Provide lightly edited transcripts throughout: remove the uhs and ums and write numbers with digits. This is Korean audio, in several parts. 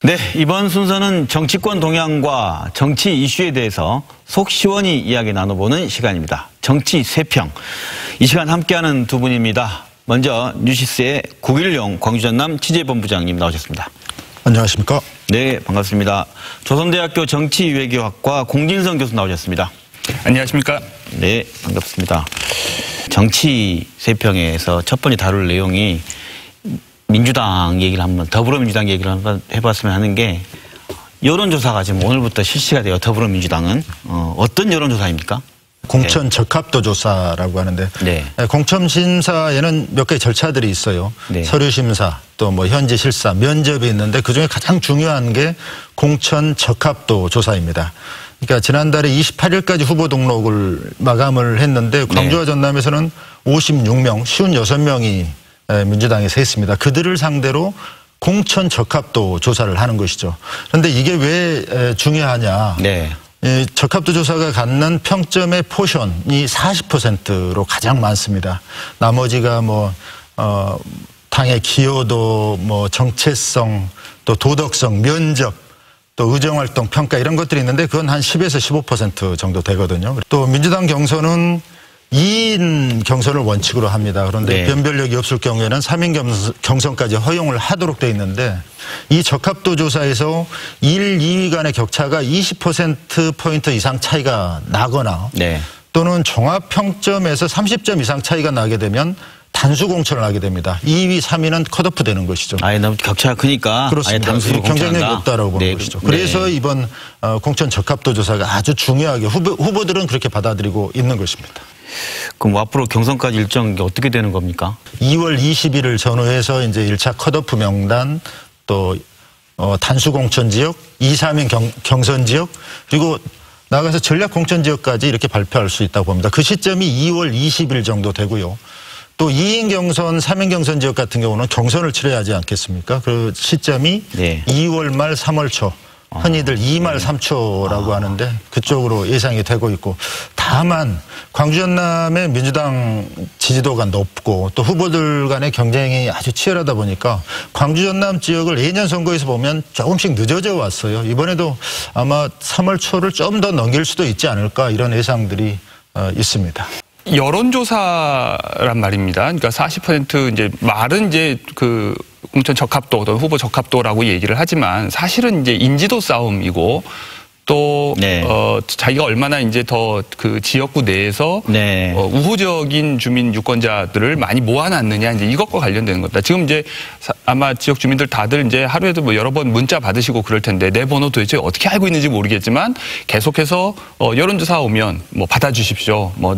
네, 이번 순서는 정치권 동향과 정치 이슈에 대해서 속 시원히 이야기 나눠보는 시간입니다. 정치 쇠평. 이 시간 함께하는 두 분입니다. 먼저 뉴시스의 국일용 광주전남 취재본부장님 나오셨습니다. 안녕하십니까? 네, 반갑습니다. 조선대학교 정치외교학과 공진성 교수 나오셨습니다. 안녕하십니까? 네, 반갑습니다. 정치 쇠평에서 첫 번째 다룰 내용이 민주당 얘기를 한번, 더불어민주당 얘기를 한번 해봤으면 하는 게, 여론조사가 지금 오늘부터 실시가 돼요. 더불어민주당은. 어떤 여론조사입니까? 공천 적합도 조사라고 하는데, 네. 공천 심사에는 몇 가지 절차들이 있어요. 네. 서류 심사, 또 뭐 현지 실사, 면접이 있는데 그중에 가장 중요한 게 공천 적합도 조사입니다. 그러니까 지난달에 28일까지 후보 등록을 마감을 했는데, 광주와 전남에서는 56명, 56명이 민주당에서 했습니다. 그들을 상대로 공천 적합도 조사를 하는 것이죠. 그런데 이게 왜 중요하냐. 네. 적합도 조사가 갖는 평점의 포션이 40%로 가장 많습니다. 나머지가 뭐 당의 기여도, 뭐 정체성, 또 도덕성, 면접, 또 의정활동 평가 이런 것들이 있는데 그건 한 10에서 15% 정도 되거든요. 또 민주당 경선은 2인 경선을 원칙으로 합니다. 그런데 변별력이 없을 경우에는 3인 경선까지 허용을 하도록 돼 있는데, 이 적합도 조사에서 1, 2위 간의 격차가 20%포인트 이상 차이가 나거나 또는 종합평점에서 30점 이상 차이가 나게 되면 단수 공천을 하게 됩니다. 2위, 3위는 컷오프 되는 것이죠. 아예 너무 격차가 크니까. 그렇습니다. 단수로 경쟁력이 없다라고 보는 것이죠. 그래서 이번 공천 적합도 조사가 아주 중요하게 후보들은 그렇게 받아들이고 있는 것입니다. 그럼 앞으로 경선까지 일정이 어떻게 되는 겁니까? 2월 20일을 전후해서 이제 1차 컷오프 명단, 또 단수 공천 지역, 2, 3인 경선 지역, 그리고 나가서 전략 공천 지역까지 이렇게 발표할 수 있다고 봅니다. 그 시점이 2월 20일 정도 되고요. 또 2인 경선, 3인 경선 지역 같은 경우는 경선을 치러야 하지 않겠습니까? 그 시점이 2월 말 3월 초. 흔히들 2말 3초라고 하는데 그쪽으로 예상이 되고 있고, 다만 광주 전남의 민주당 지지도가 높고 또 후보들 간의 경쟁이 아주 치열하다 보니까 광주 전남 지역을 예년 선거에서 보면 조금씩 늦어져 왔어요. 이번에도 아마 3월 초를 좀 더 넘길 수도 있지 않을까, 이런 예상들이 있습니다. 여론조사란 말입니다. 그러니까 40% 이제 말은 이제 그 공천 적합도 또는 후보 적합도라고 얘기를 하지만 사실은 이제 인지도 싸움이고, 또 자기가 얼마나 이제 더 그 지역구 내에서 우호적인 주민 유권자들을 많이 모아놨느냐, 이제 이것과 관련되는 겁니다. 지금 이제 아마 지역 주민들 다들 이제 하루에도 뭐 여러 번 문자 받으시고 그럴 텐데, 내 번호 도대체 어떻게 알고 있는지 모르겠지만 계속해서 여론조사 오면 뭐 받아주십시오, 뭐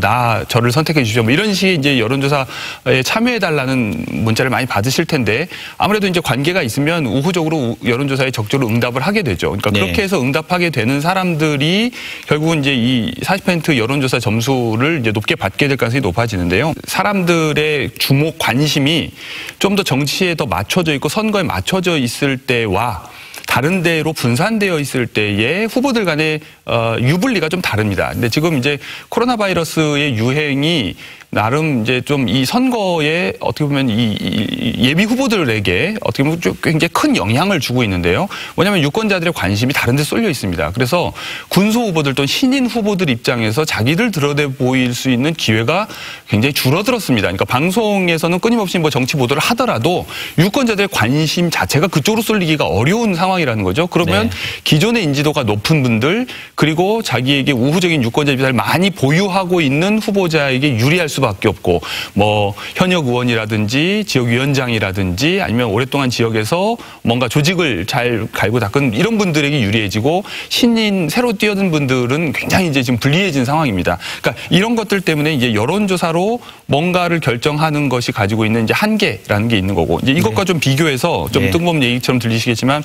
저를 선택해 주십시오, 뭐 이런 식의 이제 여론조사에 참여해달라는 문자를 많이 받으실 텐데, 아무래도 이제 관계가 있으면 우호적으로 여론조사에 적극적으로 응답을 하게 되죠. 그러니까 그렇게 해서 응답하게 되는 사람들이 결국은 이제 이 40% 여론조사 점수를 이제 높게 받게 될 가능성이 높아지는데요. 사람들의 주목 관심이 좀 더 정치에 더 맞춰져 있고 선거에 맞춰져 있을 때와 다른 데로 분산되어 있을 때의 후보들 간의 유불리가 좀 다릅니다. 근데 지금 이제 코로나 바이러스의 유행이 나름 이제 좀 이 선거에 어떻게 보면 이 예비 후보들에게 어떻게 보면 좀 굉장히 큰 영향을 주고 있는데요. 뭐냐면 유권자들의 관심이 다른 데 쏠려 있습니다. 그래서 군소 후보들 또는 신인 후보들 입장에서 자기들 드러내 보일 수 있는 기회가 굉장히 줄어들었습니다. 그러니까 방송에서는 끊임없이 뭐 정치 보도를 하더라도 유권자들의 관심 자체가 그쪽으로 쏠리기가 어려운 상황이라는 거죠. 그러면 기존의 인지도가 높은 분들, 그리고 자기에게 우호적인 유권자 비율을 많이 보유하고 있는 후보자에게 유리할 수밖에 없고, 뭐 현역 의원이라든지 지역위원장이라든지 아니면 오랫동안 지역에서 뭔가 조직을 잘 갈고 닦은 이런 분들에게 유리해지고, 신인 새로 뛰어든 분들은 굉장히 이제 지금 불리해진 상황입니다. 그러니까 이런 것들 때문에 이제 여론조사로 뭔가를 결정하는 것이 가지고 있는 이제 한계라는 게 있는 거고, 이제 이것과 좀 비교해서 좀 뜬금없는 얘기처럼 들리시겠지만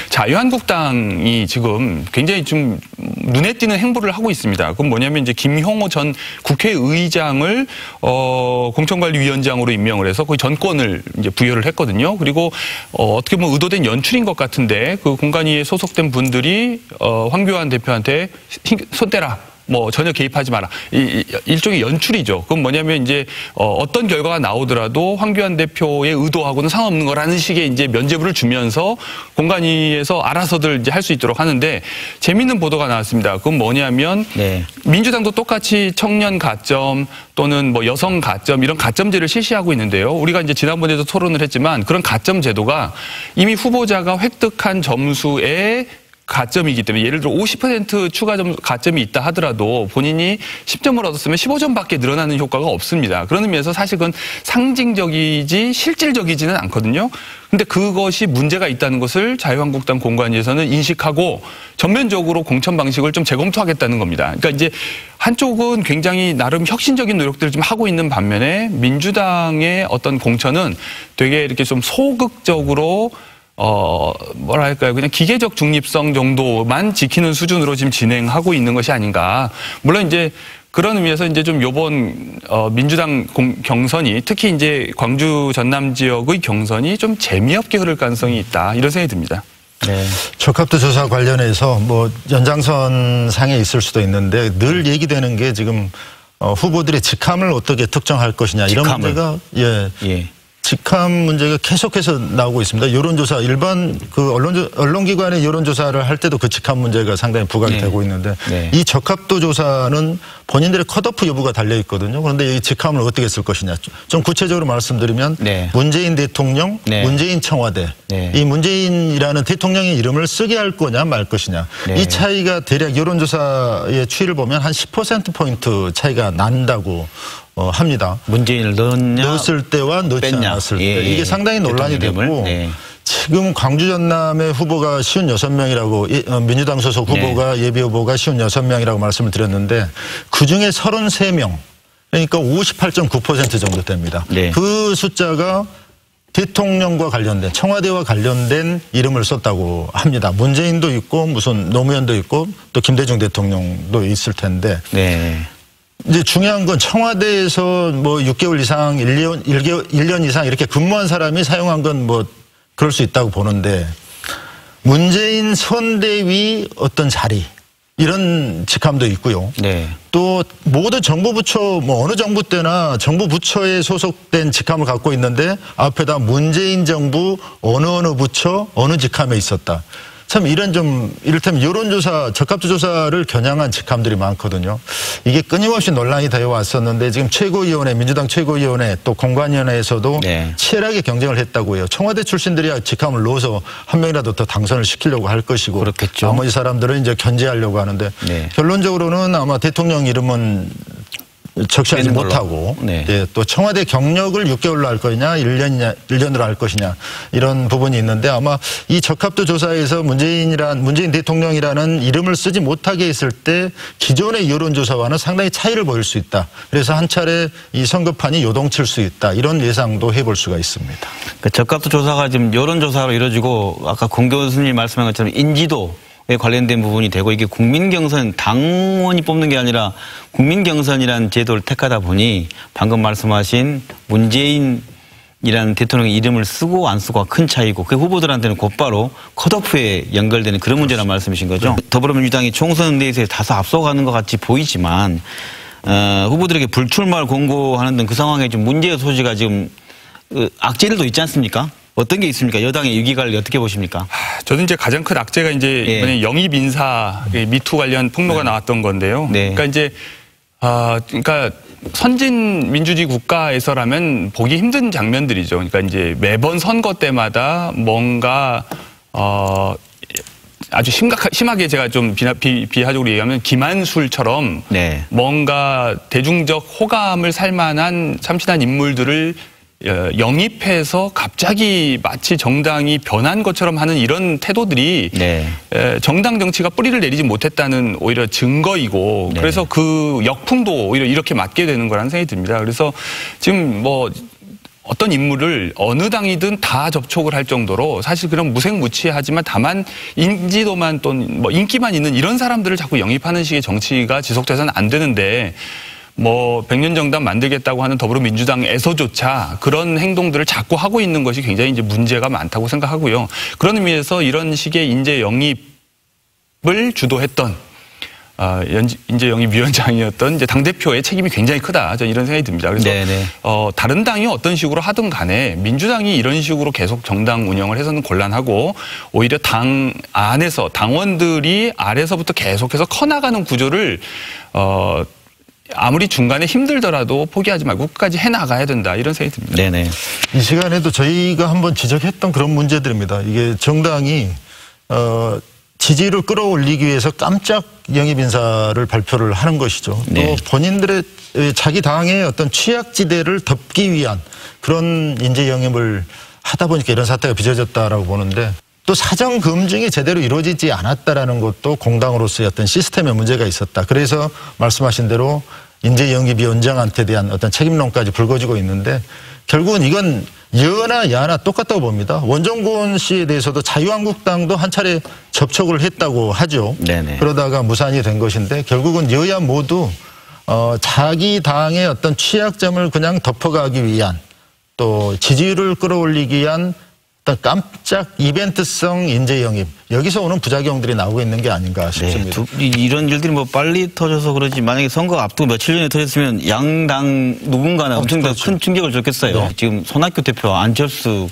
자유한국당이 지금 굉장히 좀 눈에 띄는 행보를 하고 있습니다. 그건 뭐냐면 이제 김형호 전 국회의장을 공천관리위원장으로 임명을 해서 거의 전권을 이제 부여를 했거든요. 그리고 어떻게 보면 의도된 연출인 것 같은데, 그 공관위에 소속된 분들이 황교안 대표한테 손 떼라, 뭐 전혀 개입하지 마라. 일종의 연출이죠. 그건 뭐냐면 이제 어떤 결과가 나오더라도 황교안 대표의 의도하고는 상관없는 거라는 식의 이제 면죄부를 주면서 공관위에서 알아서들 이제 할 수 있도록 하는데 재미있는 보도가 나왔습니다. 그건 뭐냐면 민주당도 똑같이 청년 가점 또는 뭐 여성 가점 이런 가점제를 실시하고 있는데요. 우리가 이제 지난번에도 토론을 했지만 그런 가점 제도가 이미 후보자가 획득한 점수에 가점이기 때문에 예를 들어 50% 추가 가점이 있다 하더라도 본인이 10점을 얻었으면 15점밖에 늘어나는 효과가 없습니다. 그런 의미에서 사실 그건 상징적이지 실질적이지는 않거든요. 근데 그것이 문제가 있다는 것을 자유한국당 공관위에서는 인식하고 전면적으로 공천 방식을 좀 재검토하겠다는 겁니다. 그러니까 이제 한쪽은 굉장히 나름 혁신적인 노력들을 좀 하고 있는 반면에 민주당의 어떤 공천은 되게 이렇게 좀 소극적으로 뭐랄까요. 그냥 기계적 중립성 정도만 지키는 수준으로 지금 진행하고 있는 것이 아닌가. 물론 이제 그런 의미에서 이제 좀 요번 민주당 경선이 특히 이제 광주 전남 지역의 경선이 좀 재미없게 흐를 가능성이 있다. 이런 생각이 듭니다. 네. 적합도 조사 관련해서 뭐 연장선 상에 있을 수도 있는데 늘 얘기되는 게 지금 후보들의 직함을 어떻게 특정할 것이냐 이런 문제가 직함 문제가 계속해서 나오고 있습니다. 여론조사 일반 그 언론기관의 여론조사를 할 때도 그 직함 문제가 상당히 부각이 되고 있는데 이 적합도 조사는 본인들의 컷오프 여부가 달려 있거든요. 그런데 이 직함을 어떻게 쓸 것이냐. 좀 구체적으로 말씀드리면 문재인 대통령, 문재인 청와대 이 문재인이라는 대통령의 이름을 쓰게 할 거냐 말 것이냐. 이 차이가 대략 여론조사의 추이를 보면 한 10%포인트 차이가 난다고 합니다. 문재인을 넣었을 때와 넣지 않았을 때. 이게 상당히 논란이 되고 지금 광주 전남의 후보가 56명이라고 민주당 소속 후보가 예비 후보가 56명이라고 말씀을 드렸는데 그중에 33명 그러니까 58.9% 정도 됩니다. 그 숫자가 대통령과 관련된 청와대와 관련된 이름을 썼다고 합니다. 문재인도 있고 무슨 노무현도 있고 또 김대중 대통령도 있을 텐데 이제 중요한 건 청와대에서 뭐 6개월 이상, 1년 이상 이렇게 근무한 사람이 사용한 건 뭐 그럴 수 있다고 보는데 문재인 선대위 어떤 자리 이런 직함도 있고요. 또 모든 정부 부처 뭐 어느 정부 때나 정부 부처에 소속된 직함을 갖고 있는데 앞에다 문재인 정부 어느 부처 어느 직함에 있었다. 참 이런 좀 이를테면 여론조사 적합도 조사를 겨냥한 직함들이 많거든요. 이게 끊임없이 논란이 되어 왔었는데 지금 최고위원회 민주당 최고위원회 또 공관위원회에서도 치열하게 경쟁을 했다고 해요. 청와대 출신들이 직함을 넣어서 한 명이라도 더 당선을 시키려고 할 것이고 그렇겠죠. 나머지 사람들은 이제 견제하려고 하는데 결론적으로는 아마 대통령 이름은 적시하지 못하고 또 청와대 경력을 6개월로 할 거냐 1년으로 할 것이냐 이런 부분이 있는데 아마 이 적합도 조사에서 문재인 대통령이라는 이름을 쓰지 못하게 했을 때 기존의 여론조사와는 상당히 차이를 보일 수 있다. 그래서 한 차례 이 선거판이 요동칠 수 있다. 이런 예상도 해볼 수가 있습니다. 그 적합도 조사가 지금 여론조사로 이루어지고 아까 공 교수님 말씀한 것처럼 인지도 에 관련된 부분이 되고 이게 국민경선 당원이 뽑는 게 아니라 국민경선이라는 제도를 택하다 보니 방금 말씀하신 문재인이라는 대통령의 이름을 쓰고 안 쓰고가 큰 차이고 그 후보들한테는 곧바로 컷오프에 연결되는 그런 문제란 말씀이신 거죠. 더불어민주당이 총선 내에서 다소 앞서가는 것 같이 보이지만 후보들에게 불출마를 공고하는 등 그 상황에 좀 문제의 소지가 지금 악재들도 있지 않습니까? 어떤 게 있습니까? 여당의 위기관리 어떻게 보십니까? 저는 이제 가장 큰 악재가 이제 이번에 영입 인사 미투 관련 폭로가 나왔던 건데요. 그러니까 이제 그러니까 선진 민주주의 국가에서라면 보기 힘든 장면들이죠. 그러니까 이제 매번 선거 때마다 뭔가 아주 심하게 제가 좀 비하적으로 얘기하면 기만술처럼 뭔가 대중적 호감을 살 만한 참신한 인물들을 영입해서 갑자기 마치 정당이 변한 것처럼 하는 이런 태도들이 정당 정치가 뿌리를 내리지 못했다는 오히려 증거이고 그래서 그 역풍도 오히려 이렇게 맞게 되는 거라는 생각이 듭니다. 그래서 지금 뭐 어떤 인물을 어느 당이든 다 접촉을 할 정도로 사실 그런 무색무취하지만 다만 인지도만 또는 뭐 인기만 있는 이런 사람들을 자꾸 영입하는 식의 정치가 지속돼서는 안 되는데 뭐 100년 정당 만들겠다고 하는 더불어민주당에서조차 그런 행동들을 자꾸 하고 있는 것이 굉장히 이제 문제가 많다고 생각하고요. 그런 의미에서 이런 식의 인재 영입을 주도했던 인재 영입 위원장이었던 이제 당대표의 책임이 굉장히 크다. 저는 이런 생각이 듭니다. 그래서 다른 당이 어떤 식으로 하든 간에 민주당이 이런 식으로 계속 정당 운영을 해서는 곤란하고 오히려 당 안에서 당원들이 아래서부터 계속해서 커나가는 구조를 아무리 중간에 힘들더라도 포기하지 말고 끝까지 해나가야 된다. 이런 생각이 듭니다. 네네. 이 시간에도 저희가 한번 지적했던 그런 문제들입니다. 이게 정당이 지지를 끌어올리기 위해서 깜짝 영입 인사를 발표를 하는 것이죠. 또 본인들의 자기 당의 어떤 취약지대를 덮기 위한 그런 인재 영입을 하다 보니까 이런 사태가 빚어졌다라고 보는데 또 사정 검증이 제대로 이루어지지 않았다라는 것도 공당으로서의 어떤 시스템에 문제가 있었다. 그래서 말씀하신 대로 인재 영입위원장한테 대한 어떤 책임론까지 불거지고 있는데 결국은 이건 여나 야나 똑같다고 봅니다. 원종건 씨에 대해서도 자유한국당도 한 차례 접촉을 했다고 하죠. 네네. 그러다가 무산이 된 것인데 결국은 여야 모두 자기 당의 어떤 취약점을 그냥 덮어가기 위한 또 지지율을 끌어올리기 위한 어떤 깜짝 이벤트성 인재 영입 여기서 오는 부작용들이 나오고 있는 게 아닌가 싶습니다. 이런 일들이 뭐 빨리 터져서 그러지 만약에 선거 앞두고 며칠 전에 터졌으면 양당 누군가는 엄청 더 큰 충격을 줬겠어요. 네. 지금 손학규 대표와 안철수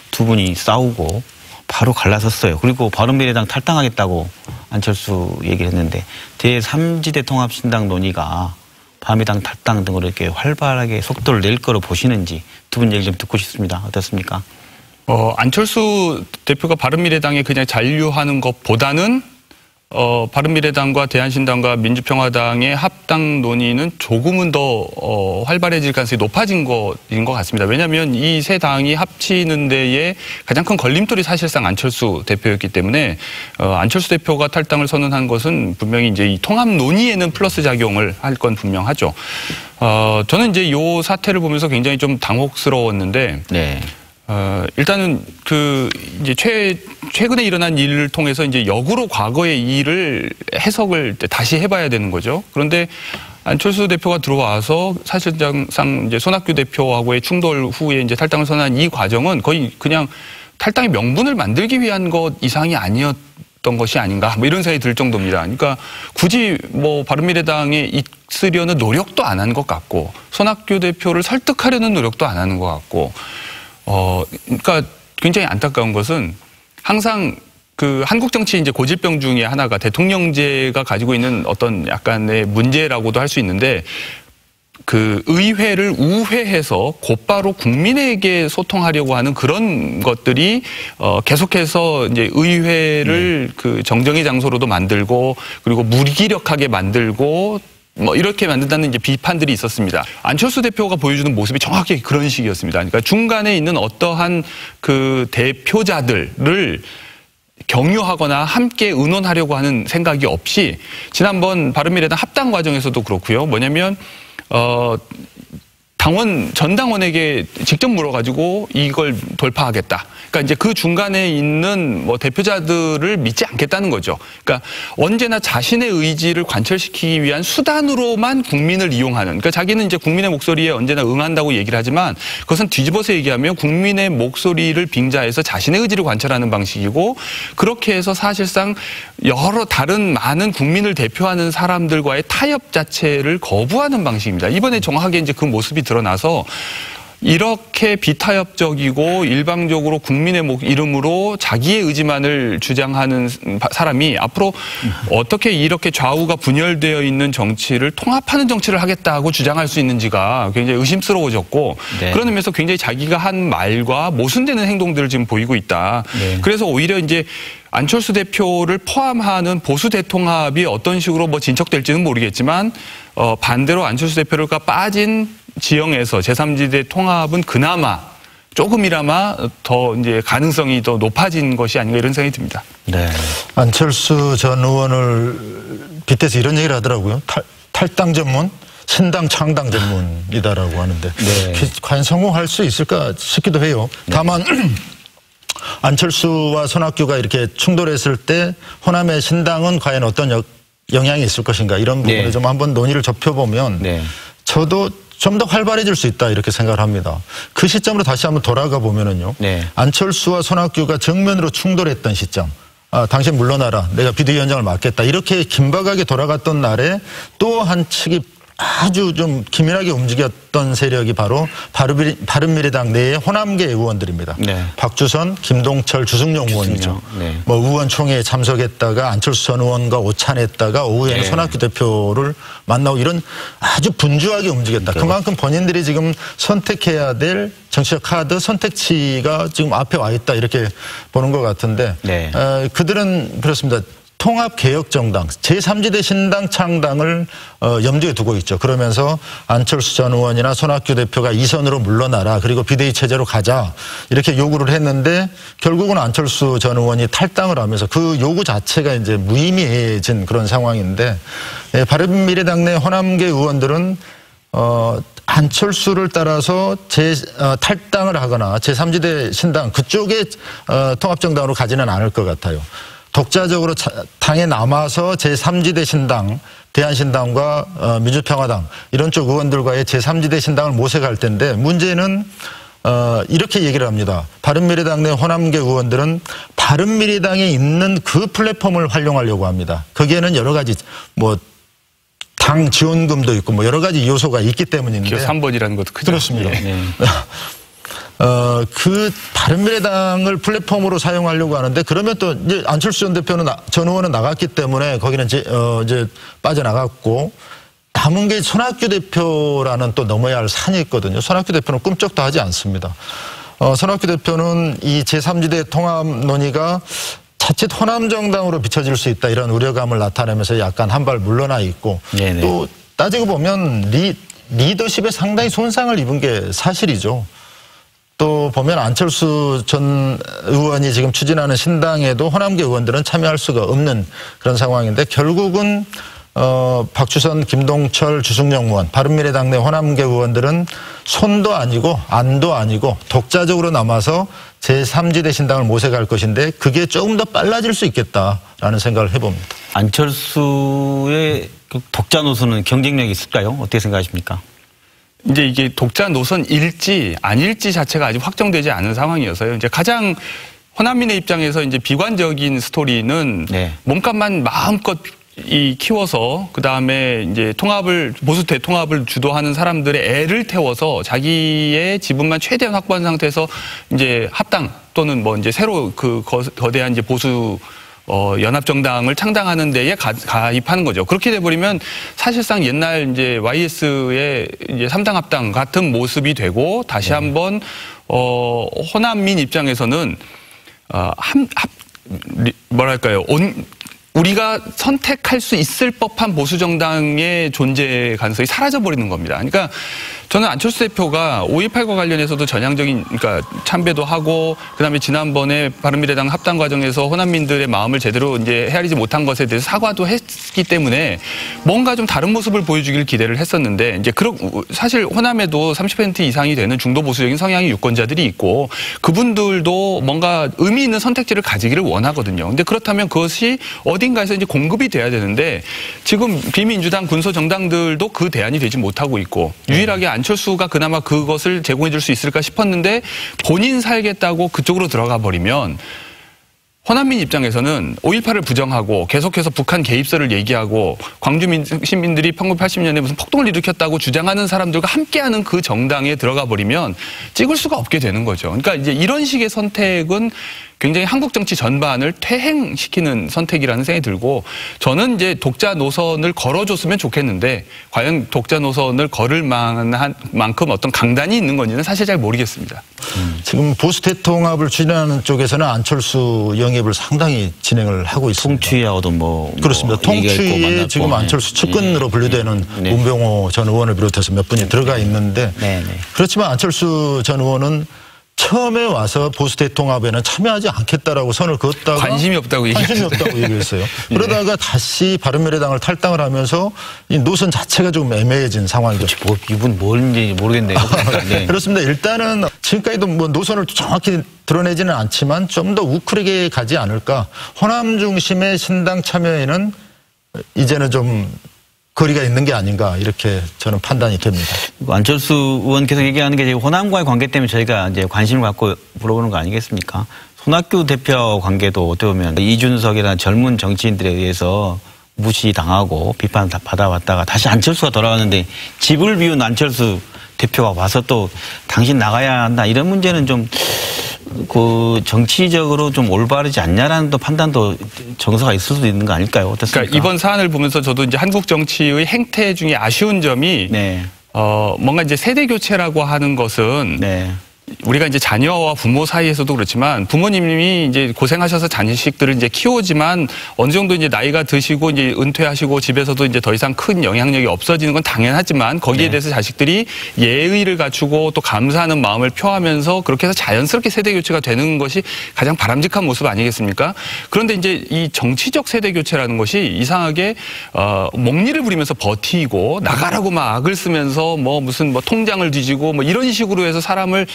두 분이 싸우고 바로 갈라섰어요. 그리고 바른미래당 탈당하겠다고 안철수 얘기를 했는데 제3지대 통합신당 논의가 바른미래당 탈당 등으로 이렇게 활발하게 속도를 낼 거로 보시는지 두 분 얘기 좀 듣고 싶습니다. 어떻습니까? 안철수 대표가 바른미래당에 그냥 잔류하는 것보다는 바른미래당과 대한신당과 민주평화당의 합당 논의는 조금은 더 활발해질 가능성이 높아진 것인 것 같습니다. 왜냐하면 이 세 당이 합치는 데에 가장 큰 걸림돌이 사실상 안철수 대표였기 때문에 안철수 대표가 탈당을 선언한 것은 분명히 이제 이 통합 논의에는 플러스 작용을 할 건 분명하죠. 저는 이제 이 사태를 보면서 굉장히 좀 당혹스러웠는데. 네. 일단은 이제 최근에 일어난 일을 통해서 이제 역으로 과거의 일을 해석을 다시 해봐야 되는 거죠. 그런데 안철수 대표가 들어와서 사실상 이제 손학규 대표하고의 충돌 후에 이제 탈당을 선언한 이 과정은 거의 그냥 탈당의 명분을 만들기 위한 것 이상이 아니었던 것이 아닌가 뭐 이런 생각이 들 정도입니다. 그러니까 굳이 뭐 바른미래당에 있으려는 노력도 안 한 것 같고 손학규 대표를 설득하려는 노력도 안 하는 것 같고 그러니까 굉장히 안타까운 것은 항상 한국 정치 이제 고질병 중에 하나가 대통령제가 가지고 있는 어떤 약간의 문제라고도 할 수 있는데 의회를 우회해서 곧바로 국민에게 소통하려고 하는 그런 것들이 계속해서 이제 의회를 정정의 장소로도 만들고 그리고 무기력하게 만들고 뭐 이렇게 만든다는 이제 비판들이 있었습니다. 안철수 대표가 보여주는 모습이 정확히 그런 식이었습니다. 그러니까 중간에 있는 어떠한 대표자들을 격려하거나 함께 의논하려고 하는 생각이 없이 지난번 바른미래당 합당 과정에서도 그렇고요. 뭐냐면 전 당원에게 직접 물어가지고 이걸 돌파하겠다. 그러니까 이제 그 중간에 있는 뭐 대표자들을 믿지 않겠다는 거죠. 그러니까 언제나 자신의 의지를 관철시키기 위한 수단으로만 국민을 이용하는. 그러니까 자기는 이제 국민의 목소리에 언제나 응한다고 얘기를 하지만 그것은 뒤집어서 얘기하면 국민의 목소리를 빙자해서 자신의 의지를 관철하는 방식이고 그렇게 해서 사실상 여러 다른 많은 국민을 대표하는 사람들과의 타협 자체를 거부하는 방식입니다. 이번에 정확하게 이제 그 모습이 드러나서 이렇게 비타협적이고 일방적으로 국민의 이름으로 자기의 의지만을 주장하는 사람이 앞으로 어떻게 이렇게 좌우가 분열되어 있는 정치를 통합하는 정치를 하겠다고 주장할 수 있는지가 굉장히 의심스러워졌고 네. 그런 의미에서 굉장히 자기가 한 말과 모순되는 행동들을 지금 보이고 있다. 네. 그래서 오히려 이제 안철수 대표를 포함하는 보수 대통합이 어떤 식으로 뭐 진척될지는 모르겠지만 반대로 안철수 대표가 빠진 지형에서 제3지대 통합은 그나마 조금이나마 더 이제 가능성이 더 높아진 것이 아닌가 이런 생각이 듭니다. 네. 안철수 전 의원을 빗대서 이런 얘기를 하더라고요. 탈당 전문, 신당 창당 전문이다라고 하는데 네. 과연 성공할 수 있을까 싶기도 해요. 다만 안철수와 손학규가 이렇게 충돌했을 때 호남의 신당은 과연 어떤 영향이 있을 것인가 이런 부분에 네. 좀 한번 논의를 좁혀보면 네. 저도 좀 더 활발해질 수 있다 이렇게 생각을 합니다. 그 시점으로 다시 한번 돌아가 보면은요. 네. 안철수와 손학규가 정면으로 충돌했던 시점. 당신 물러나라. 내가 비대위원장을 맡겠다. 이렇게 긴박하게 돌아갔던 날에 또 한 측이 아주 좀 기민하게 움직였던 세력이 바로 바른미래당 내의 호남계 의원들입니다. 네. 박주선, 김동철, 주승용 의원이죠. 네. 뭐 의원총회에 참석했다가 안철수 전 의원과 오찬했다가 오후에는 네. 손학규 대표를 만나고 이런 아주 분주하게 움직였다. 네. 그만큼 본인들이 지금 선택해야 될 정치적 카드 선택지가 지금 앞에 와 있다 이렇게 보는 것 같은데 네. 그들은 그렇습니다. 통합개혁정당, 제3지대 신당 창당을 염두에 두고 있죠. 그러면서 안철수 전 의원이나 손학규 대표가 2선으로 물러나라. 그리고 비대위 체제로 가자. 이렇게 요구를 했는데 결국은 안철수 전 의원이 탈당을 하면서 그 요구 자체가 이제 무의미해진 그런 상황인데 바른미래당 내 호남계 의원들은 안철수를 따라서 탈당을 하거나 제3지대 신당 그쪽에 통합정당으로 가지는 않을 것 같아요. 독자적으로 당에 남아서 제3지대 신당, 대한신당과 민주평화당 이런 쪽 의원들과의 제3지대 신당을 모색할 텐데 문제는 이렇게 얘기를 합니다. 바른미래당 내 호남계 의원들은 바른미래당에 있는 그 플랫폼을 활용하려고 합니다. 거기에는 여러 가지 뭐 당 지원금도 있고 뭐 여러 가지 요소가 있기 때문인데. 기호 3번이라는 것도 크죠. 그렇습니다. 네. 그 바른미래당을 플랫폼으로 사용하려고 하는데 그러면 또 이제 안철수 전 의원은 나갔기 때문에 거기는 이제 빠져나갔고 남은 게 손학규 대표라는 또 넘어야 할 산이 있거든요. 손학규 대표는 꿈쩍도 하지 않습니다. 손학규 대표는 이 제3지대 통합 논의가 자칫 호남정당으로 비춰질 수 있다 이런 우려감을 나타내면서 약간 한 발 물러나 있고 네네. 또 따지고 보면 리더십에 상당히 손상을 입은 게 사실이죠. 또 보면 안철수 전 의원이 지금 추진하는 신당에도 호남계 의원들은 참여할 수가 없는 그런 상황인데 결국은 박주선, 김동철, 주승용 의원, 바른미래당 내 호남계 의원들은 손도 아니고 안도 아니고 독자적으로 남아서 제3지대 신당을 모색할 것인데 그게 조금 더 빨라질 수 있겠다라는 생각을 해봅니다. 안철수의 독자 노선은 경쟁력이 있을까요? 어떻게 생각하십니까? 이제 이게 독자 노선일지 아닐지 자체가 아직 확정되지 않은 상황이어서요. 이제 가장 호남민의 입장에서 이제 비관적인 스토리는 네. 몸값만 마음껏 키워서 그 다음에 이제 보수 대통합을 주도하는 사람들의 애를 태워서 자기의 지분만 최대한 확보한 상태에서 이제 합당 또는 뭐 이제 새로 그 거대한 이제 보수 연합정당을 창당하는 데에 가입하는 거죠. 그렇게 돼버리면 사실상 옛날 이제 YS의 이제 3당 합당 같은 모습이 되고 다시 한번 호남민 입장에서는 뭐랄까요? 우리가 선택할 수 있을 법한 보수정당의 존재 가능성이 사라져버리는 겁니다. 그러니까 저는 안철수 대표가 5.18과 관련해서도 전향적인, 그러니까 참배도 하고, 그 다음에 지난번에 바른미래당 합당 과정에서 호남민들의 마음을 제대로 이제 헤아리지 못한 것에 대해서 사과도 했기 때문에 뭔가 좀 다른 모습을 보여주길 기대를 했었는데, 이제 사실 호남에도 30% 이상이 되는 중도 보수적인 성향의 유권자들이 있고, 그분들도 뭔가 의미 있는 선택지를 가지기를 원하거든요. 근데 그렇다면 그것이 어딘가에서 이제 공급이 돼야 되는데, 지금 비민주당 군소 정당들도 그 대안이 되지 못하고 있고, 유일하게 안철수가 그나마 그것을 제공해 줄 수 있을까 싶었는데 본인 살겠다고 그쪽으로 들어가 버리면 호남민 입장에서는 5.18을 부정하고 계속해서 북한 개입설을 얘기하고 광주 시민들이 1980년에 무슨 폭동을 일으켰다고 주장하는 사람들과 함께하는 그 정당에 들어가 버리면 찍을 수가 없게 되는 거죠. 그러니까 이제 이런 식의 선택은 굉장히 한국 정치 전반을 퇴행시키는 선택이라는 생각이 들고 저는 이제 독자 노선을 걸어줬으면 좋겠는데 과연 독자 노선을 걸을 만한 만큼 어떤 강단이 있는 건지는 사실 잘 모르겠습니다. 지금 보수 대통합을 추진하는 쪽에서는 안철수 영입을 상당히 진행을 하고 있습니다. 통추위하고도 뭐 그렇습니다. 통추위에 지금 안철수 측근으로 분류되는 문병호 전 의원을 비롯해서 몇 분이 들어가 있는데 그렇지만 안철수 전 의원은 처음에 와서 보수 대통합에는 참여하지 않겠다라고 선을 그었다가 관심이 없다고 얘기했어요. 그러다가 다시 바른미래당을 탈당을 하면서 이 노선 자체가 좀 애매해진 상황이죠. 이분 뭔지 모르겠네요. 네. 그렇습니다. 일단은 지금까지도 뭐 노선을 정확히 드러내지는 않지만 좀 더 우크르게 가지 않을까. 호남 중심의 신당 참여에는 이제는 좀 거리가 있는 게 아닌가 이렇게 저는 판단이 됩니다. 안철수 의원 계속 얘기하는 게 지금 호남과의 관계 때문에 저희가 이제 관심을 갖고 물어보는 거 아니겠습니까? 손학규 대표 관계도 어떻게 보면 이준석이라는 젊은 정치인들에 의해서 무시당하고 비판 다 받아왔다가 다시 안철수가 돌아왔는데 집을 비운 안철수 대표가 와서 또 당신 나가야 한다 이런 문제는 좀 그 정치적으로 좀 올바르지 않냐라는 또 판단도 정서가 있을 수도 있는 거 아닐까요? 어떻습니까? 그러니까 이번 사안을 보면서 저도 이제 한국 정치의 행태 중에 아쉬운 점이 네. 뭔가 이제 세대 교체라고 하는 것은 네. 우리가 이제 자녀와 부모 사이에서도 그렇지만 부모님이 이제 고생하셔서 자식들을 이제 키우지만 어느 정도 이제 나이가 드시고 이제 은퇴하시고 집에서도 이제 더 이상 큰 영향력이 없어지는 건 당연하지만 거기에 대해서 자식들이 예의를 갖추고 또 감사하는 마음을 표하면서 그렇게 해서 자연스럽게 세대 교체가 되는 것이 가장 바람직한 모습 아니겠습니까? 그런데 이제 이 정치적 세대 교체라는 것이 이상하게 목리를 부리면서 버티고 나가라고 막 악을 쓰면서 뭐 무슨 뭐 통장을 뒤지고 뭐 이런 식으로 해서 사람을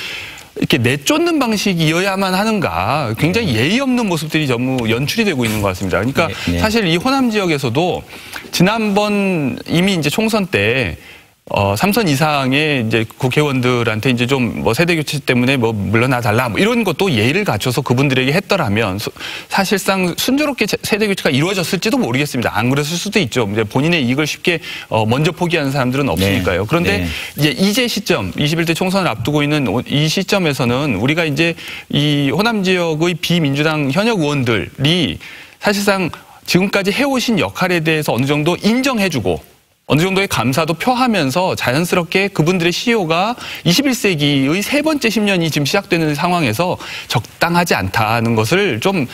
이렇게 내쫓는 방식이어야만 하는가 굉장히 예의 없는 모습들이 전부 연출이 되고 있는 것 같습니다. 그러니까 사실 이 호남 지역에서도 지난번 이미 이제 총선 때 3선 이상의 이제 국회의원들한테 이제 좀 뭐 세대 교체 때문에 뭐 물러나 달라 뭐 이런 것도 예의를 갖춰서 그분들에게 했더라면 사실상 순조롭게 세대 교체가 이루어졌을지도 모르겠습니다. 안 그랬을 수도 있죠. 이제 본인의 이익을 쉽게 먼저 포기하는 사람들은 없으니까요. 그런데 이제 시점 21대 총선을 앞두고 있는 이 시점에서는 우리가 이제 이 호남 지역의 비민주당 현역 의원들이 사실상 지금까지 해오신 역할에 대해서 어느 정도 인정해주고 어느 정도의 감사도 표하면서 자연스럽게 그분들의 시효가 21세기의 세 번째 10년이 지금 시작되는 상황에서 적당하지 않다는 것을 좀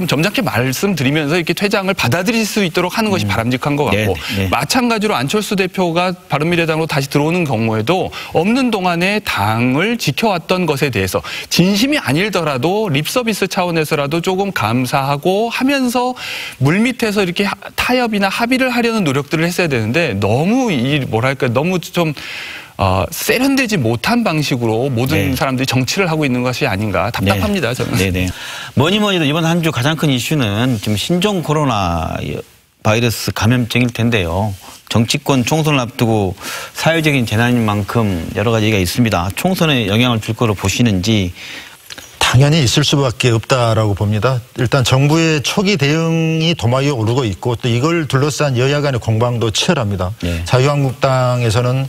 점잖게 말씀드리면서 이렇게 퇴장을 받아들일 수 있도록 하는 것이 바람직한 것 같고 마찬가지로 안철수 대표가 바른미래당으로 다시 들어오는 경우에도 없는 동안에 당을 지켜왔던 것에 대해서 진심이 아니더라도 립서비스 차원에서라도 조금 감사하고 하면서 물밑에서 이렇게 타협이나 합의를 하려는 노력들을 했어야 되는데 너무 너무 좀 세련되지 못한 방식으로 모든 사람들이 정치를 하고 있는 것이 아닌가 답답합니다. 저는. 네네. 뭐니뭐니도 이번 한 주 가장 큰 이슈는 지금 신종 코로나 바이러스 감염증일 텐데요. 정치권 총선을 앞두고 사회적인 재난인 만큼 여러 가지 얘기가 있습니다. 총선에 영향을 줄 거로 보시는지. 당연히 있을 수밖에 없다라고 봅니다. 일단 정부의 초기 대응이 도마 위에 오르고 있고 또 이걸 둘러싼 여야 간의 공방도 치열합니다. 자유한국당에서는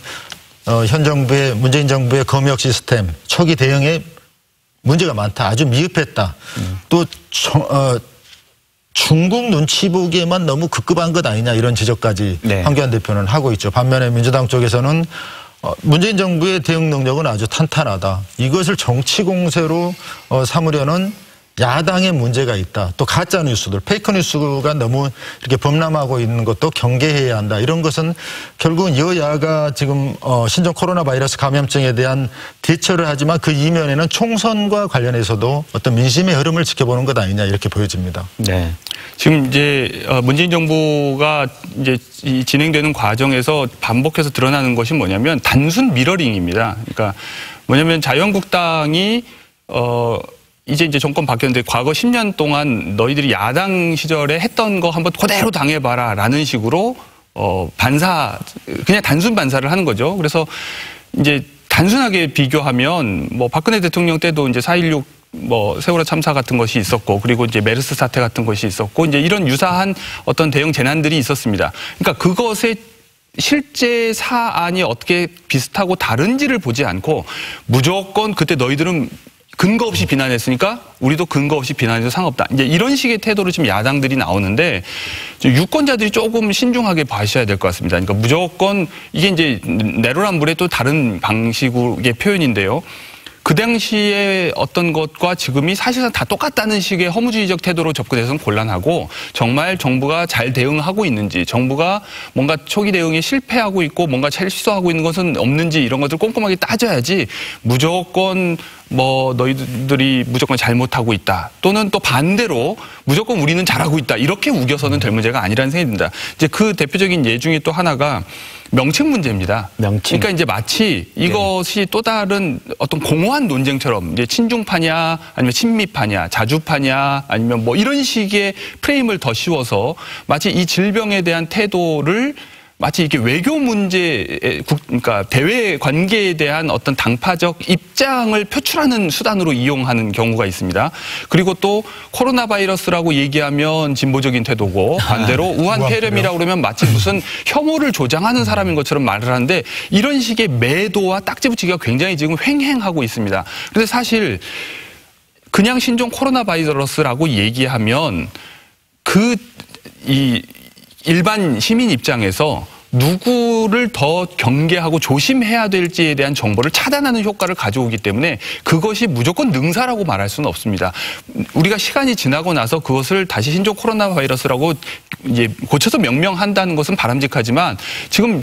현 정부의 문재인 정부의 검역 시스템 초기 대응에 문제가 많다. 아주 미흡했다. 또 중국 눈치 보기에만 너무 급급한 것 아니냐 이런 지적까지 황교안 대표는 하고 있죠. 반면에 민주당 쪽에서는 문재인 정부의 대응 능력은 아주 탄탄하다. 이것을 정치 공세로 삼으려는 야당의 문제가 있다. 또 가짜 뉴스들, 페이크 뉴스가 너무 이렇게 범람하고 있는 것도 경계해야 한다. 이런 것은 결국은 여야가 지금 신종 코로나 바이러스 감염증에 대한 대처를 하지만 그 이면에는 총선과 관련해서도 어떤 민심의 흐름을 지켜보는 것 아니냐 이렇게 보여집니다. 네. 지금 이제 문재인 정부가 이제 이 진행되는 과정에서 반복해서 드러나는 것이 뭐냐면 단순 미러링입니다. 그러니까 뭐냐면 자유한국당이 이제 정권 바뀌었는데 과거 10년 동안 너희들이 야당 시절에 했던 거 한번 그대로 당해봐라 라는 식으로 그냥 단순 반사를 하는 거죠. 그래서 이제 단순하게 비교하면 뭐 박근혜 대통령 때도 이제 4.16 뭐 세월호 참사 같은 것이 있었고 그리고 이제 메르스 사태 같은 것이 있었고 이제 이런 유사한 어떤 대형 재난들이 있었습니다. 그러니까 그것의 실제 사안이 어떻게 비슷하고 다른지를 보지 않고 무조건 그때 너희들은 근거 없이 비난했으니까 우리도 근거 없이 비난해도 상관없다. 이제 이런 식의 태도로 지금 야당들이 나오는데 유권자들이 조금 신중하게 봐셔야 될 것 같습니다. 그러니까 무조건 이게 이제 내로남불의 또 다른 방식의 표현인데요. 그 당시에 어떤 것과 지금이 사실상 다 똑같다는 식의 허무주의적 태도로 접근해서는 곤란하고 정말 정부가 잘 대응하고 있는지 정부가 뭔가 초기 대응에 실패하고 있고 뭔가 실수하고 있는 것은 없는지 이런 것들 꼼꼼하게 따져야지 무조건 뭐 너희들이 무조건 잘못하고 있다 또는 또 반대로 무조건 우리는 잘하고 있다 이렇게 우겨서는 될 문제가 아니라는 생각이 듭니다. 이제 그 대표적인 예 중에 또 하나가 명칭 문제입니다. 명칭. 그러니까 이제 마치 이것이 또 다른 어떤 공허한 논쟁처럼 이제 친중파냐 아니면 친미파냐 자주파냐 아니면 뭐 이런 식의 프레임을 더 씌워서 마치 이 질병에 대한 태도를 마치 이게 외교 문제, 그러니까 대외 관계에 대한 어떤 당파적 입장을 표출하는 수단으로 이용하는 경우가 있습니다. 그리고 또 코로나 바이러스라고 얘기하면 진보적인 태도고 반대로 우한 폐렴이라고 그러면 마치 무슨 혐오를 조장하는 사람인 것처럼 말을 하는데 이런 식의 매도와 딱지 붙이기가 굉장히 지금 횡행하고 있습니다. 그런데 사실 그냥 신종 코로나 바이러스라고 얘기하면 이 일반 시민 입장에서 누구를 더 경계하고 조심해야 될지에 대한 정보를 차단하는 효과를 가져오기 때문에 그것이 무조건 능사라고 말할 수는 없습니다. 우리가 시간이 지나고 나서 그것을 다시 신종 코로나 바이러스라고 이제 고쳐서 명명한다는 것은 바람직하지만 지금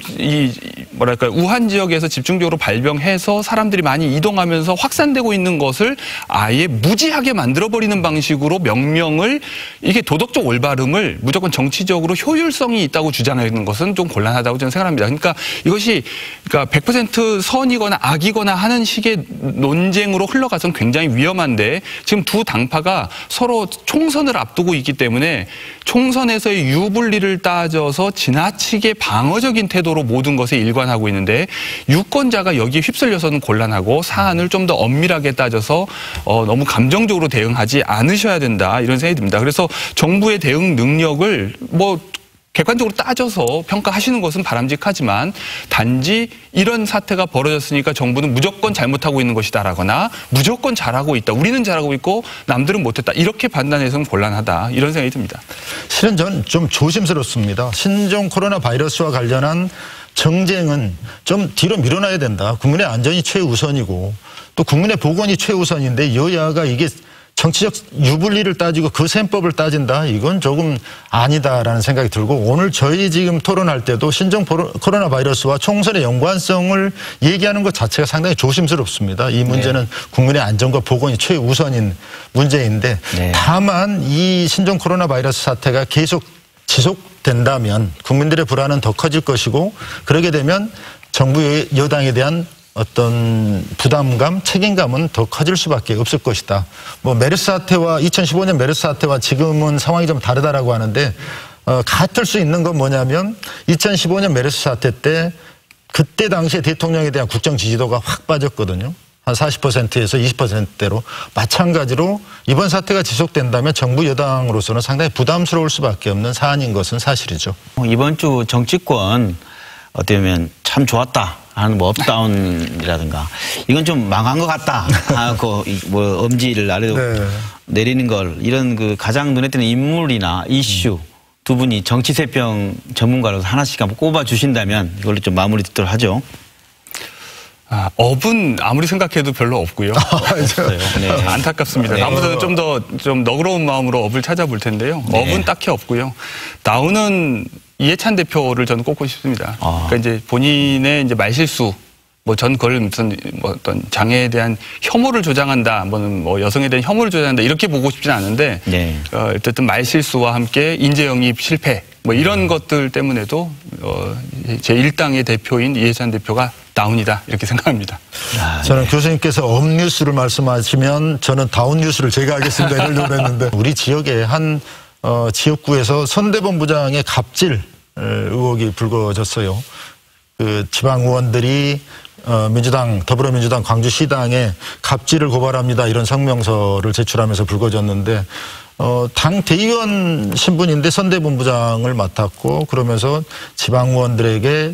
우한 지역에서 집중적으로 발병해서 사람들이 많이 이동하면서 확산되고 있는 것을 아예 무지하게 만들어버리는 방식으로 명명을 이게 도덕적 올바름을 무조건 정치적으로 효율성이 있다고 주장하는 것은 좀 곤란하다고 저는 생각합니다. 그러니까 이것이 100% 선이거나 악이거나 하는 식의 논쟁으로 흘러가서는 굉장히 위험한데 지금 두 당파가 서로 총선을 앞두고 있기 때문에 총선에서의 유불리를 따져서 지나치게 방어적인 태도로 모든 것에 일관하고 있는데 유권자가 여기에 휩쓸려서는 곤란하고 사안을 좀 더 엄밀하게 따져서 너무 감정적으로 대응하지 않으셔야 된다 이런 생각이 듭니다. 그래서 정부의 대응 능력을 객관적으로 따져서 평가하시는 것은 바람직하지만 단지 이런 사태가 벌어졌으니까 정부는 무조건 잘못하고 있는 것이다라거나 무조건 잘하고 있다. 우리는 잘하고 있고 남들은 못했다. 이렇게 판단해서는 곤란하다. 이런 생각이 듭니다. 실은 저는 좀 조심스럽습니다. 신종 코로나 바이러스와 관련한 정쟁은 좀 뒤로 밀어놔야 된다. 국민의 안전이 최우선이고 또 국민의 보건이 최우선인데 여야가 이게 정치적 유불리를 따지고 그 셈법을 따진다? 이건 조금 아니다라는 생각이 들고 오늘 저희 지금 토론할 때도 신종 코로나 바이러스와 총선의 연관성을 얘기하는 것 자체가 상당히 조심스럽습니다. 이 문제는 국민의 안전과 보건이 최우선인 문제인데 다만 이 신종 코로나 바이러스 사태가 계속 지속된다면 국민들의 불안은 더 커질 것이고 그러게 되면 정부 여당에 대한 어떤 부담감, 책임감은 더 커질 수밖에 없을 것이다. 메르스 사태와 2015년 메르스 사태와 지금은 상황이 좀 다르다라고 하는데 같을 수 있는 건 뭐냐면 2015년 메르스 사태 때 그때 당시에 대통령에 대한 국정 지지도가 확 빠졌거든요. 한 40%에서 20%대로 마찬가지로 이번 사태가 지속된다면 정부 여당으로서는 상당히 부담스러울 수밖에 없는 사안인 것은 사실이죠. 이번 주 정치권 어떻게 보면 참 좋았다 하는 업다운이라든가 이건 좀 망한 것 같다 하고 엄지를 아래로 내리는 걸 이런 가장 눈에 띄는 인물이나 이슈 두 분이 정치세평 전문가로서 하나씩 한번 꼽아 주신다면 이걸로 좀 마무리 짓도록 하죠. 업은 아무리 생각해도 별로 없고요. 네. 안타깝습니다. 다음부터는 좀 너그러운 마음으로 업을 찾아볼 텐데요. 업은 딱히 없고요. 다운은 이해찬 대표를 저는 꼽고 싶습니다. 그러니까 이제 본인의 이제 말실수, 전 그걸 무슨 어떤 장애에 대한 혐오를 조장한다, 여성에 대한 혐오를 조장한다 이렇게 보고 싶지는 않은데 어쨌든 말실수와 함께 인재 영입 실패 이런 것들 때문에도 제 1당의 대표인 이해찬 대표가 다운이다 이렇게 생각합니다. 저는 교수님께서 업뉴스를 말씀하시면 저는 다운뉴스를 제가 하겠습니다 이러려고 했는데 우리 지역의 한 지역구에서 선대본부장의 갑질 의혹이 불거졌어요. 지방 의원들이 더불어민주당 광주시당에 갑질을 고발합니다 이런 성명서를 제출하면서 불거졌는데 당 대의원 신분인데 선대본부장을 맡았고 그러면서 지방 의원들에게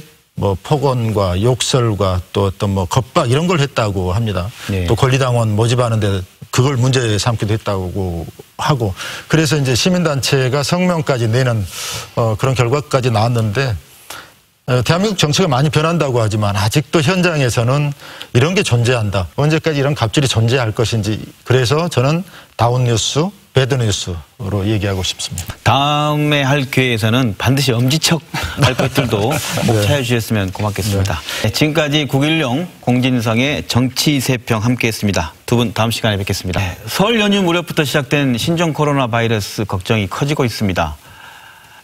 폭언과 욕설과 또 어떤 겁박 이런 걸 했다고 합니다. 또 권리당원 모집하는데 그걸 문제 삼기도 했다고 하고 그래서 이제 시민단체가 성명까지 내는 그런 결과까지 나왔는데 대한민국 정치가 많이 변한다고 하지만 아직도 현장에서는 이런 게 존재한다. 언제까지 이런 갑질이 존재할 것인지 그래서 저는 다운뉴스, 배드뉴스로 얘기하고 싶습니다. 다음에 할 기회에서는 반드시 엄지척 할 것들도 꼭 찾아주셨으면 고맙겠습니다. 지금까지 9.16 공진성의 정치세평 함께했습니다. 두 분 다음 시간에 뵙겠습니다. 설 연휴 무렵부터 시작된 신종 코로나 바이러스 걱정이 커지고 있습니다.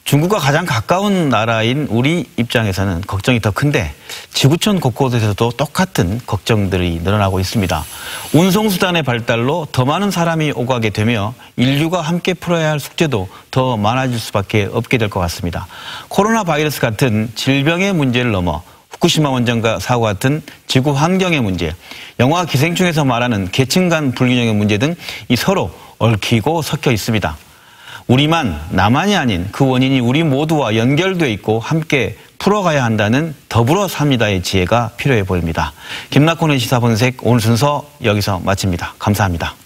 중국과 가장 가까운 나라인 우리 입장에서는 걱정이 더 큰데 지구촌 곳곳에서도 똑같은 걱정들이 늘어나고 있습니다. 운송수단의 발달로 더 많은 사람이 오가게 되며 인류가 함께 풀어야 할 숙제도 더 많아질 수밖에 없게 될 것 같습니다. 코로나 바이러스 같은 질병의 문제를 넘어 후쿠시마 원전과 사고 같은 지구 환경의 문제, 영화 기생충에서 말하는 계층 간 불균형의 문제 등 이 서로 얽히고 섞여 있습니다. 우리만 나만이 아닌 그 원인이 우리 모두와 연결돼 있고 함께 풀어가야 한다는 더불어 삽니다의 지혜가 필요해 보입니다. 김낙곤의 시사본색 오늘 순서 여기서 마칩니다. 감사합니다.